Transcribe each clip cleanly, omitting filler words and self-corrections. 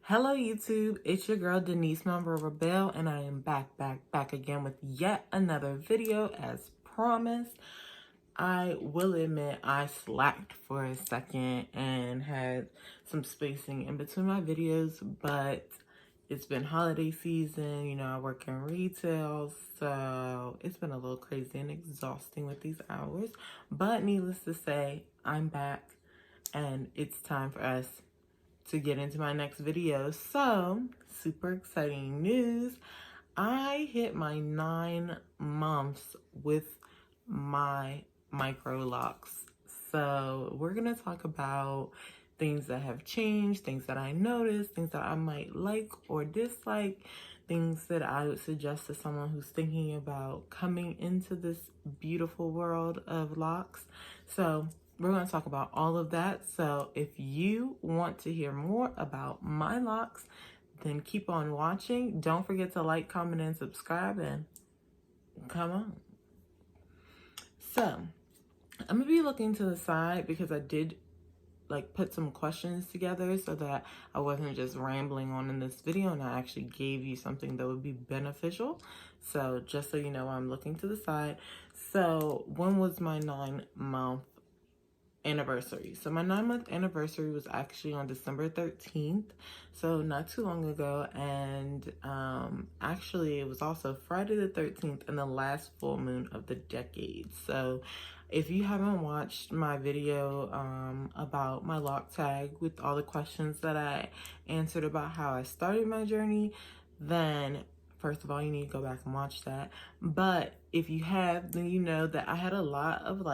Hello YouTube, it's your girl Denise Member Rebel, and I am back again with yet another video as promised. I will admit I slacked for a second and had some spacing in between my videos, but it's been holiday season, you know, I work in retail, so it's been a little crazy and exhausting with these hours, but needless to say, I'm back and it's time for us to get into my next video. So, super exciting news. I hit my 9 months with my MicroLocs. So, we're going to talk about things that have changed, things that I noticed, things that I might like or dislike, things that I would suggest to someone who's thinking about coming into this beautiful world of locks. So, we're going to talk about all of that. So if you want to hear more about my locks, then keep on watching. Don't forget to like, comment, and subscribe, and come on. So I'm going to be looking to the side because I did put some questions together so that I wasn't just rambling on in this video, and I actually gave you something that would be beneficial. So just so you know, I'm looking to the side. So when was my 9-month anniversary? So my 9-month anniversary was actually on December 13th, so not too long ago, and actually it was also Friday the 13th and the last full moon of the decade. So if you haven't watched my video about my lock tag with all the questions that I answered about how I started my journey, then first of all, you need to go back and watch that. But if you have, then you know that I had a lot of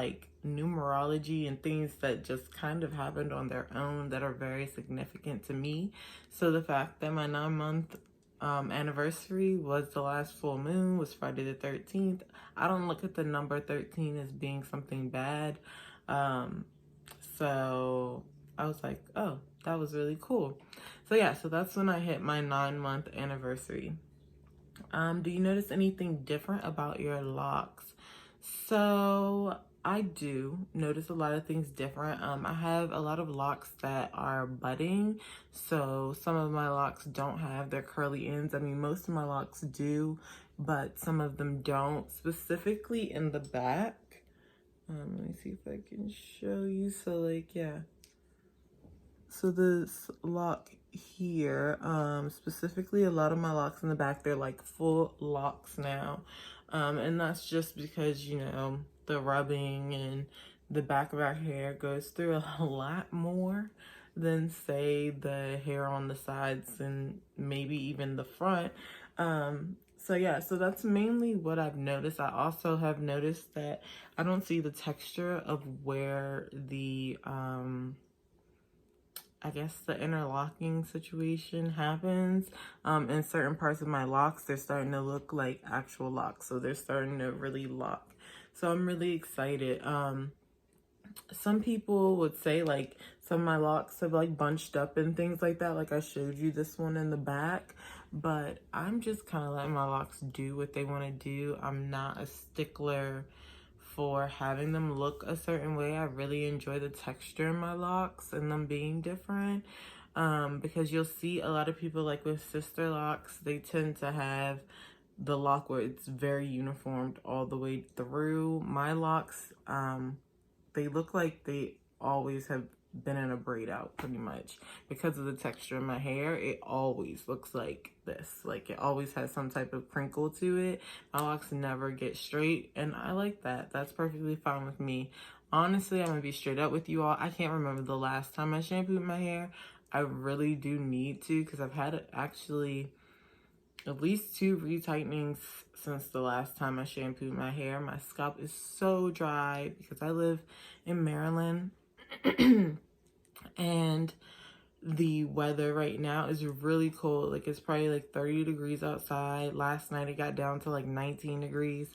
numerology and things that just kind of happened on their own that are very significant to me. So the fact that my 9-month anniversary was the last full moon, was Friday the 13th. I don't look at the number 13 as being something bad. So I was like, oh, that was really cool. So yeah, so that's when I hit my 9-month anniversary. Do you notice anything different about your locks? So I do notice a lot of things different. I have a lot of locks that are budding. So some of my locks don't have their curly ends. I mean, most of my locks do, but some of them don't, specifically in the back. Let me see if I can show you. So yeah. So this lock here, specifically a lot of my locks in the back, they're full locks now. And that's just because, you know, the rubbing and the back of our hair goes through a lot more than say the hair on the sides and maybe even the front. So yeah, so that's mainly what I've noticed. I also have noticed that I don't see the texture of where the, I guess the interlocking situation happens. In certain parts of my locks, they're starting to look like actual locks. So they're starting to really lock. So I'm really excited. Some people would say some of my locks have bunched up and things like that. Like I showed you this one in the back. But I'm just kind of letting my locks do what they want to do. I'm not a stickler for having them look a certain way. I really enjoy the texture in my locks and them being different, because you'll see a lot of people with Sisterlocks, they tend to have the lock where it's very uniformed all the way through. My locks, they look like they always have been in a braid out pretty much because of the texture of my hair. It always looks like this, it always has some type of crinkle to it. My locks never get straight, and I like that. That's perfectly fine with me. Honestly, I'm gonna be straight up with you all. I can't remember the last time I shampooed my hair. I really do need to, because I've had actually at least 2 retightenings since the last time I shampooed my hair. My scalp is so dry because I live in Maryland. And the weather right now is really cold. It's probably 30 degrees outside. Last night it got down to 19 degrees.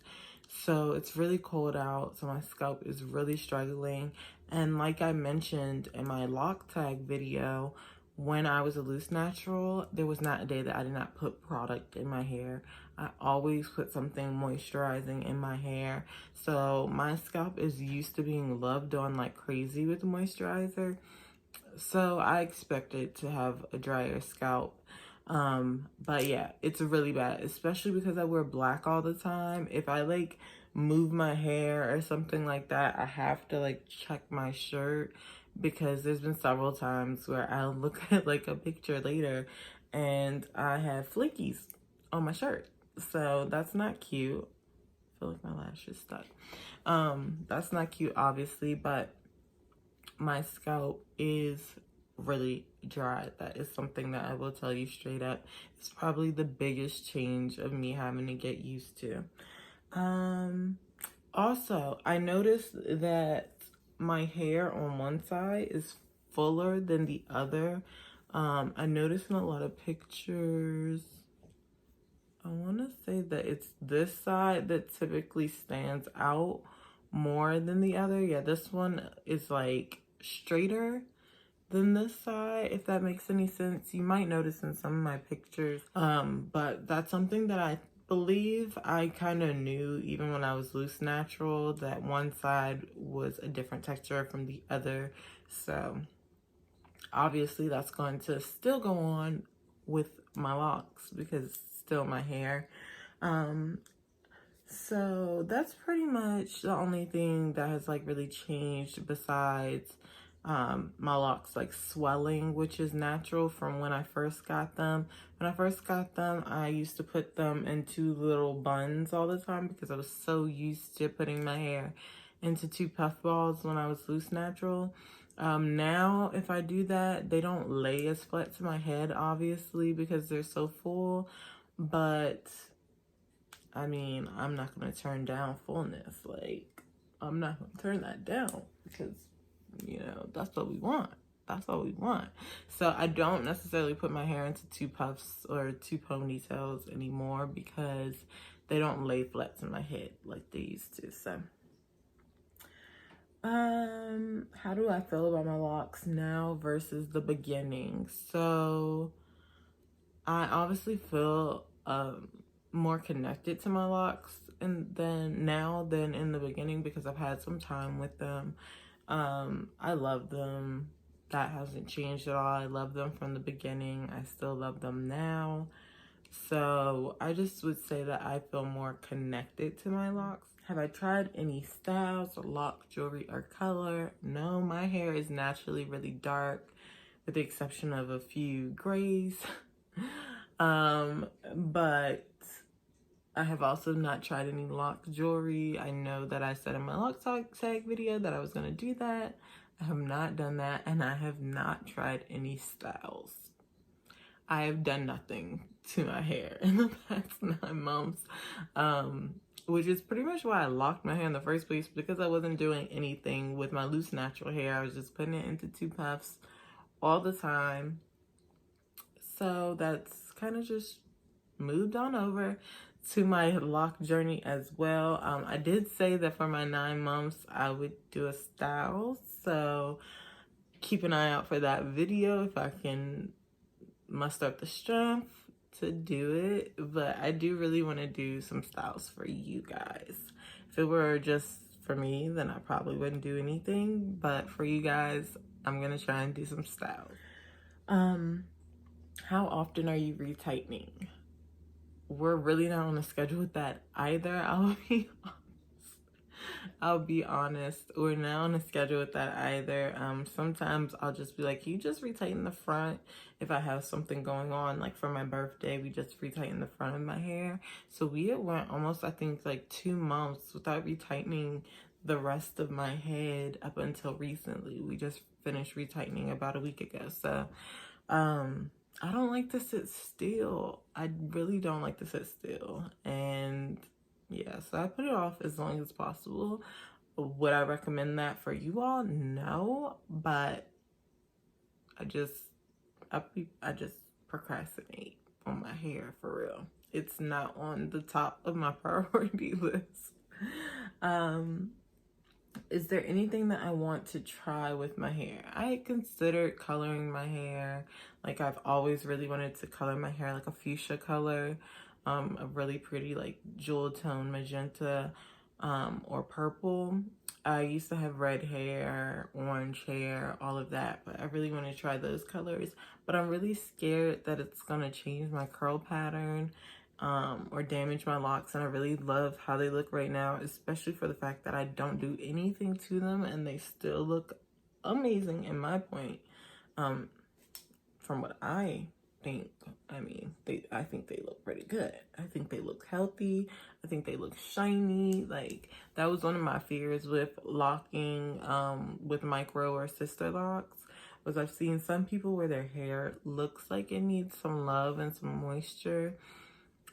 So it's really cold out. So my scalp is really struggling. And like I mentioned in my lock tag video, when I was a loose natural, there was not a day that I did not put product in my hair. I always put something moisturizing in my hair. So my scalp is used to being loved on like crazy with moisturizer. So I expected to have a drier scalp. But yeah, it's really bad, especially because I wear black all the time. If I like move my hair or something like that, I have to like check my shirt, because there's been several times where I'll look at like a picture later and I have flakies on my shirt. So that's not cute. I feel like my lash is stuck. That's not cute, obviously, but my scalp is really dry. That is something that I will tell you straight up. It's probably the biggest change of me having to get used to. Also, I noticed that my hair on one side is fuller than the other. I noticed in a lot of pictures, I want to say that it's this side that typically stands out more than the other. Yeah, this one is like straighter than this side, if that makes any sense. You might notice in some of my pictures. But that's something that I believe I kind of knew even when I was loose natural, that one side was a different texture from the other. So obviously that's going to still go on with my locks because it's still my hair. So that's pretty much the only thing that has like really changed, besides my locks like swelling, which is natural from when I first got them. When I first got them, I used to put them into little buns all the time because I was so used to putting my hair into 2 puff balls when I was loose natural. Now if I do that, they don't lay as flat to my head, obviously, because they're so full, but I mean, I'm not going to turn down fullness. Like, I'm not going to turn that down because, you know, that's what we want. That's what we want. So I don't necessarily put my hair into 2 puffs or 2 ponytails anymore because they don't lay flat to my head like they used to. So, how do I feel about my locks now versus the beginning? So I obviously feel, more connected to my locks and then now than in the beginning because I've had some time with them. I love them. That hasn't changed at all. I love them from the beginning. I still love them now. So I just would say that I feel more connected to my locks. Have I tried any styles or lock jewelry or color? No, my hair is naturally really dark with the exception of a few grays. But I have also not tried any lock jewelry. I know that I said in my lock tag video that I was going to do that. I have not done that, and I have not tried any styles. I have done nothing to my hair in the past 9 months, which is pretty much why I locked my hair in the first place, because I wasn't doing anything with my loose natural hair. I was just putting it into 2 puffs all the time. So that's kind of just moved on over to my lock journey as well. I did say that for my 9 months I would do a style, so keep an eye out for that video if I can muster up the strength to do it. But I do really want to do some styles for you guys. If it were just for me, then I probably wouldn't do anything, but for you guys, I'm gonna try and do some styles. How often are you retightening? We're really not on a schedule with that either. I'll be honest. We're not on a schedule with that either. Sometimes I'll just be like, you just retighten the front. If I have something going on, like for my birthday, we just retighten the front of my hair. So we had went almost, I think, like 2 months without retightening the rest of my head up until recently. We just finished retightening about a week ago. So, I don't like to sit still. I really don't like to sit still. And yeah, so I put it off as long as possible. Would I recommend that for you all? No, but I just procrastinate on my hair, for real. It's not on the top of my priority list. Is there anything that I want to try with my hair? I considered coloring my hair. Like, I've always really wanted to color my hair like a fuchsia color, a really pretty like jewel tone magenta. or purple. I used to have red hair, orange hair, all of that, but I really want to try those colors. But I'm really scared that it's going to change my curl pattern or damage my locks. And I really love how they look right now, especially for the fact that I don't do anything to them and they still look amazing in my point. From what I think, I mean, I think they look pretty good. I think they look healthy. I think they look shiny. Like, that was one of my fears with locking with micro or Sisterlocks, was I've seen some people where their hair looks like it needs some love and some moisture.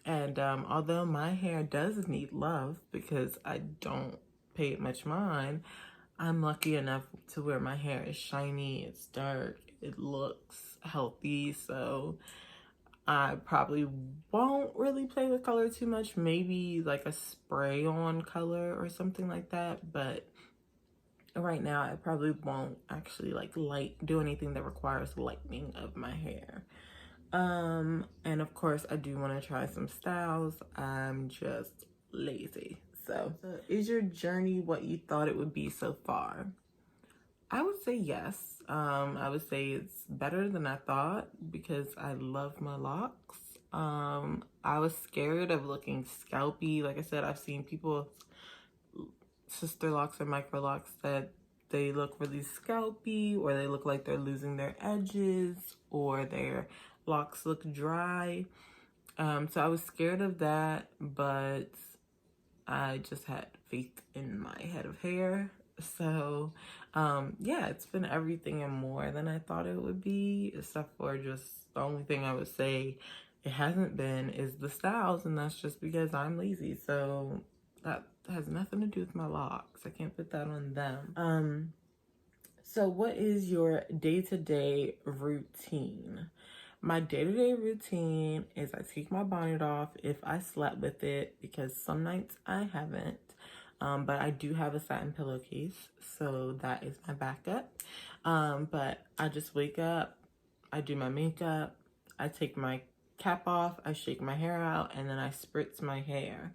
And although my hair does need love because I don't pay it much mind, I'm lucky enough to where my hair is shiny, it's dark, it looks healthy, so I probably won't really play with color too much. Maybe like a spray on color or something like that, but right now I probably won't actually like do anything that requires lightening of my hair. And of course I do want to try some styles. I'm just lazy. So is your journey what you thought it would be so far? I would say yes. I would say it's better than I thought because I love my locks. I was scared of looking scalpy. Like I said, I've seen people, Sisterlocks or MicroLocs, that they look really scalpy, or they look like they're losing their edges, or their locks look dry. So I was scared of that, but I just had faith in my head of hair. So yeah, it's been everything and more than I thought it would be, except for just the only thing I would say it hasn't been is the styles, and that's just because I'm lazy. So that has nothing to do with my locks. I can't put that on them. So what is your day-to-day routine? My day-to-day routine is I take my bonnet off if I slept with it, because some nights I haven't. But I do have a satin pillowcase, so that is my backup. But I just wake up, I do my makeup, I take my cap off, I shake my hair out, and then I spritz my hair.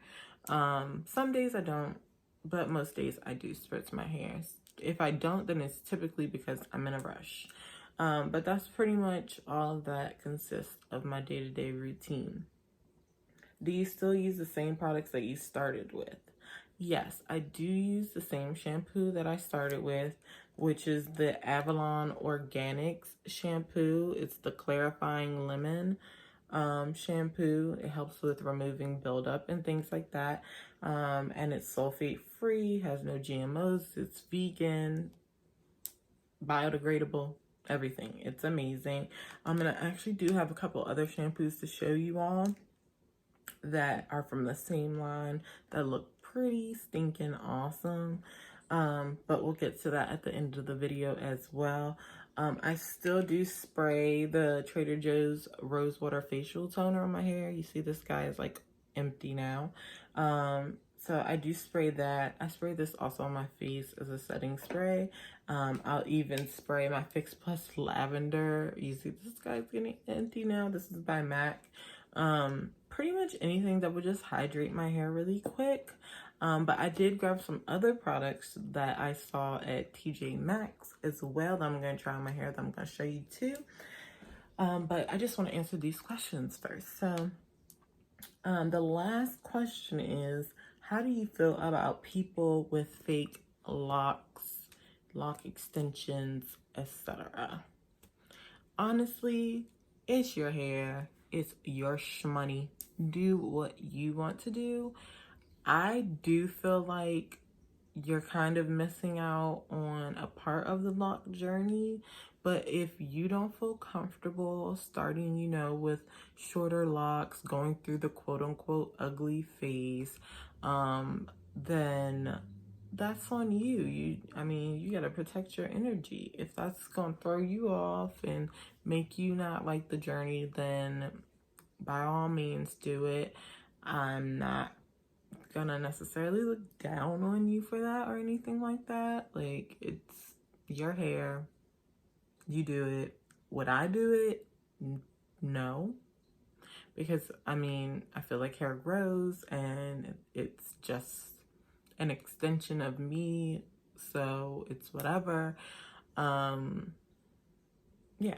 Some days I don't, but most days I do spritz my hair. If I don't, then it's typically because I'm in a rush. But that's pretty much all that consists of my day-to-day routine. Do you still use the same products that you started with? Yes, I do use the same shampoo that I started with, which is the Avalon Organics shampoo. It's the clarifying lemon shampoo. It helps with removing buildup and things like that. And it's sulfate free, has no GMOs, it's vegan, biodegradable, everything. It's amazing. And I actually do have a couple other shampoos to show you all that are from the same line that look pretty stinking awesome. But we'll get to that at the end of the video as well. I still do spray the Trader Joe's Rosewater facial toner on my hair. You see this guy is like empty now. So I do spray that. I spray this also on my face as a setting spray. I'll even spray my Fix Plus Lavender. You see this guy's getting empty now. This is by MAC. Pretty much anything that would just hydrate my hair really quick. But I did grab some other products that I saw at TJ Maxx as well that I'm going to try on my hair, that I'm going to show you too. But I just want to answer these questions first. So the last question is, how do you feel about people with fake locks, lock extensions, etc.? Honestly, it's your hair. It's your shmoney. Do what you want to do. I do feel like you're kind of missing out on a part of the lock journey. But if you don't feel comfortable starting, you know, with shorter locks, going through the quote unquote ugly phase, then that's on you. I mean, you gotta protect your energy. If that's gonna throw you off and make you not like the journey, then by all means do it. I'm not gonna necessarily look down on you for that or anything like that. Like, it's your hair. You do it. Would I do it? No. Because, I mean, I feel like hair grows and it's an extension of me, so it's whatever. Yeah,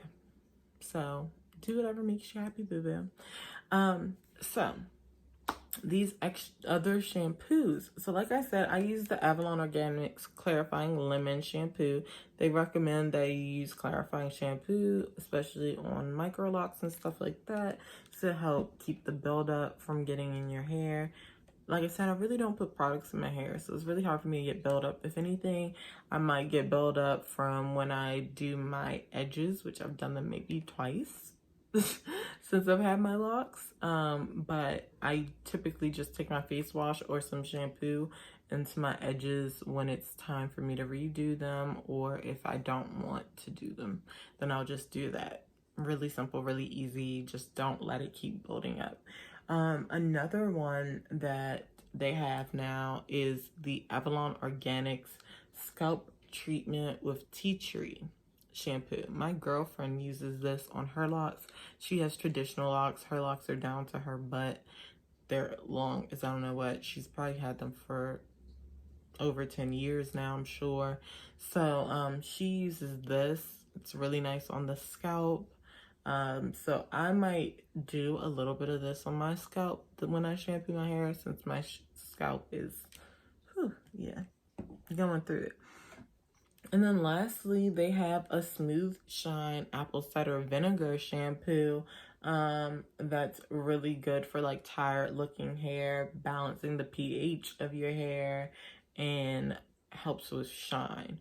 so do whatever makes you happy, boo-boo. So these other shampoos. So like I said, I use the Avalon Organics Clarifying Lemon Shampoo. They recommend that you use clarifying shampoo, especially on MicroLocs and stuff like that, to help keep the buildup from getting in your hair. Like I said, I really don't put products in my hair, so it's really hard for me to get buildup. If anything, I might get buildup from when I do my edges, which I've done them maybe twice since I've had my locks. But I typically just take my face wash or some shampoo into my edges when it's time for me to redo them, or if I don't want to do them, then I'll just do that. Really simple, really easy. Just don't let it keep building up. Another one that they have now is the Avalon Organics Scalp Treatment with Tea Tree Shampoo. My girlfriend uses this on her locks. She has traditional locks. Her locks are down to her butt. They're long as I don't know what. She's probably had them for over 10 years now, I'm sure. So she uses this. It's really nice on the scalp. So I might do a little bit of this on my scalp when I shampoo my hair, since my scalp is, going through it. And then lastly, they have a Smooth Shine Apple Cider Vinegar Shampoo. That's really good for like tired looking hair, balancing the pH of your hair, and helps with shine.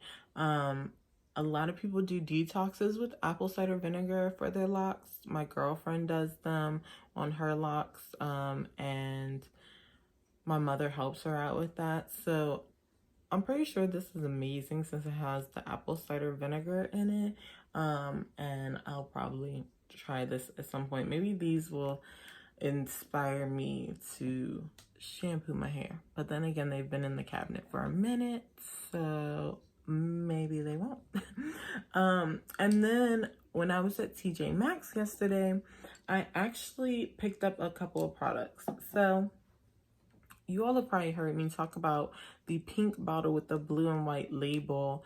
A lot of people do detoxes with apple cider vinegar for their locks. My girlfriend does them on her locks, and my mother helps her out with that. So I'm pretty sure this is amazing since it has the apple cider vinegar in it. And I'll probably try this at some point. Maybe these will inspire me to shampoo my hair. But then again, they've been in the cabinet for a minute, so maybe they won't. And then when I was at TJ Maxx yesterday, I actually picked up a couple of products. So you all have probably heard me talk about the pink bottle with the blue and white label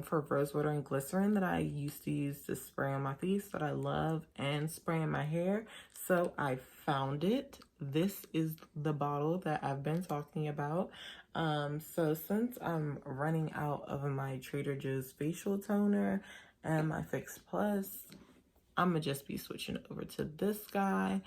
for rosewater and glycerin that I used to use to spray on my face, that I love, and spray in my hair. So I found it. This is the bottle that I've been talking about. So since I'm running out of my Trader Joe's facial toner and my Fix Plus, I'm gonna just be switching over to this guy.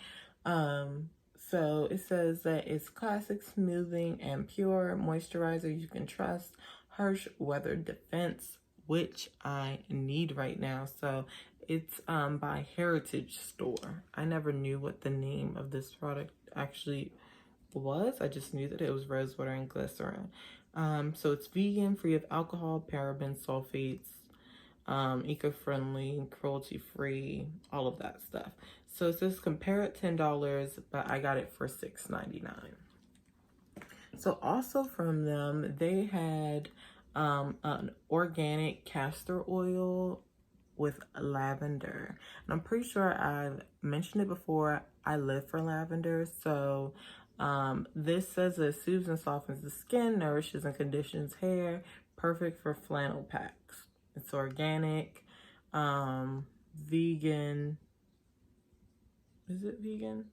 So it says that it's classic, smoothing, and pure moisturizer you can trust. Harsh weather defense, which I need right now. So it's by Heritage Store. I never knew what the name of this product actually was. I just knew that it was rosewater and glycerin. So it's vegan, free of alcohol, parabens, sulfates, eco-friendly, cruelty-free, all of that stuff. So it says compare at $10, but I got it for $6.99. So also from them, they had an organic castor oil with lavender. And I'm pretty sure I've mentioned it before. I live for lavender. So this says it soothes and softens the skin, nourishes and conditions hair, perfect for flannel packs. It's organic, vegan. Is it vegan?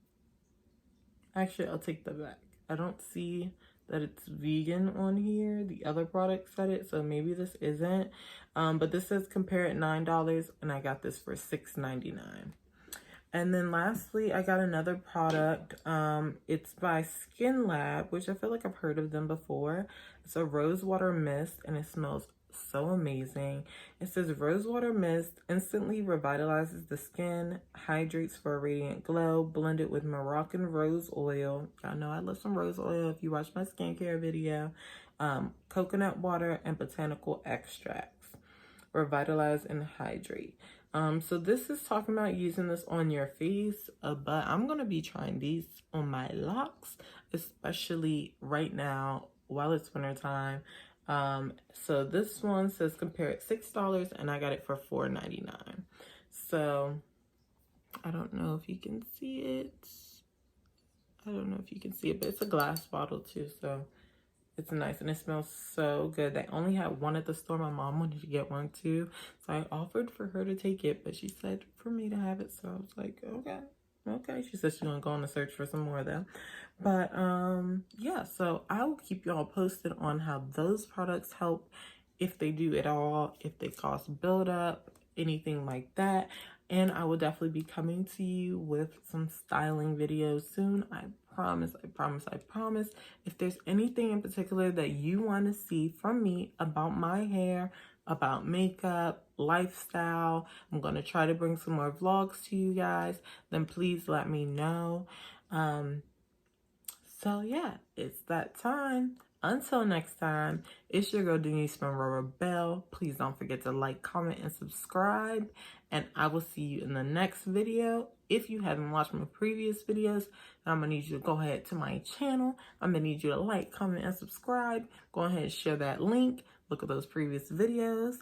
Actually, I'll take that back. I don't see that it's vegan on here. The other product said it, so maybe this isn't. But this says compare at $9, and I got this for $6.99. And then lastly, I got another product. It's by Skin Lab, which I feel like I've heard of them before. It's a rosewater mist, and it smells so amazing. It says rosewater mist instantly revitalizes the skin, hydrates for a radiant glow, blended with Moroccan rose oil. Y'all know I love some rose oil if you watch my skincare video. Coconut water and botanical extracts. Revitalize and hydrate. So this is talking about using this on your face, but I'm going to be trying these on my locks, especially right now while it's winter time. So this one says compare at $6, and I got it for $4.99. So I don't know if you can see it. But it's a glass bottle too, so It's nice and it smells so good. They only had one at the store. My mom wanted to get one too. So I offered for her to take it, but she said for me to have it. So I was like, okay. Okay. She said she's gonna go on a search for some more though. But yeah, so I will keep y'all posted on how those products help, if they do at all, if they cause buildup, anything like that. And I will definitely be coming to you with some styling videos soon. I promise, I promise, I promise. If there's anything in particular that you want to see from me about my hair, about makeup, lifestyle, I'm going to try to bring some more vlogs to you guys, then please let me know. So yeah, it's that time. Until next time, it's your girl Denise from Rubber Bell. Please don't forget to like, comment, and subscribe. And I will see you in the next video. If you haven't watched my previous videos, I'm going to need you to go ahead to my channel. I'm going to need you to like, comment, and subscribe. Go ahead and share that link. Look at those previous videos.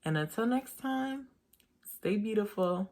And until next time, stay beautiful.